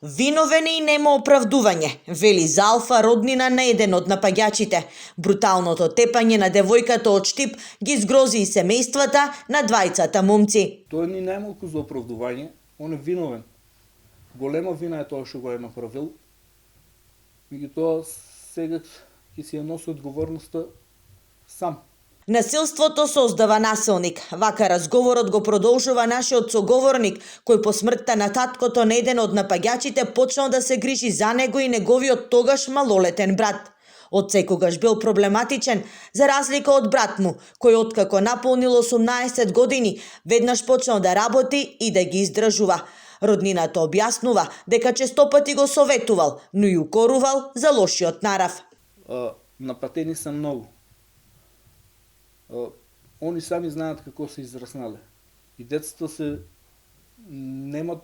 Виновен и нема оправдување, вели Залфа, роднина на еден од напаѓачите. Бруталното тепање на девојката од Штип ги згрози и семејствата на двајцата момци. Тој ни најмалку за оправдување, он е виновен. Голема вина е тоа што го е направил. Меѓутоа сега ќе си ја носи одговорноста сам. Насилството создава насилник. Вака разговорот го продолжува нашиот соговорник, кој по смртта на таткото на еден од напаѓачите почнал да се грижи за него и неговиот тогаш малолетен брат. Од секогаш бил проблематичен, за разлика од брат му, кој откако наполнил 18 години, веднаш почнал да работи и да ги издржува. Роднината објаснува дека честопати го советувал, но и укорувал за лошиот нарав. Напатени се многу. Они сами знаат како се израснале. И децата се немат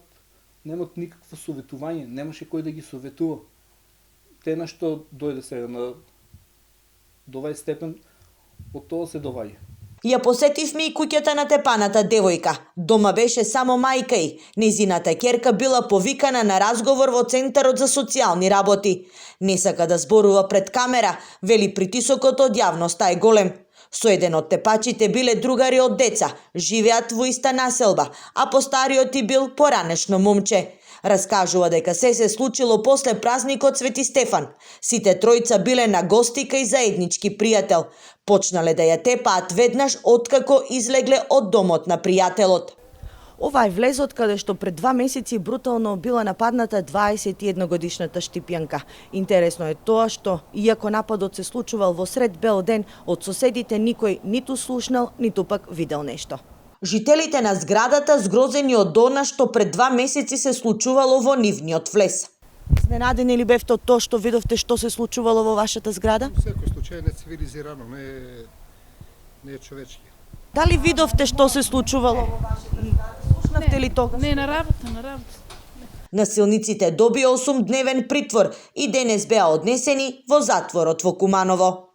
никакво советување, немаше кој да ги советува. Те на што дојде сега до овај степен, од тоа се доваѓа. Ја посетивме и куќата на тепаната девојка. Дома беше само мајка и незината ќерка била повикана на разговор во Центарот за социјални работи. Не сака да зборува пред камера, вели притисокот од јавноста е голем. Со еден од тепачите биле другари од деца, живеат во иста населба, а постариот и бил поранешно момче. Раскажува дека се случило после празникот Свети Стефан. Сите тројца биле на гости кај заеднички пријател. Почнале да ја тепаат веднаш откако излегле од домот на пријателот. Ова е влезот каде што пред 2 месеци брутално била нападната 21-годишната штипјанка. Интересно е тоа што, иако нападот се случувал во сред бел ден, од соседите никој ниту слушнал, ниту пак видел нешто. Жителите на зградата згрозени од она што пред 2 месеци се случувало во нивниот влез. Изненадени ли бевте од тоа што видовте што се случувало во вашата зграда? Секој случај не цивилизирано, не е човечки. Дали видовте што се случувало во вашата зграда? Слушнавте ли тогаш? Не, на работа. Насилниците добија 8-дневен притвор и денес беа однесени во затворот во Куманово.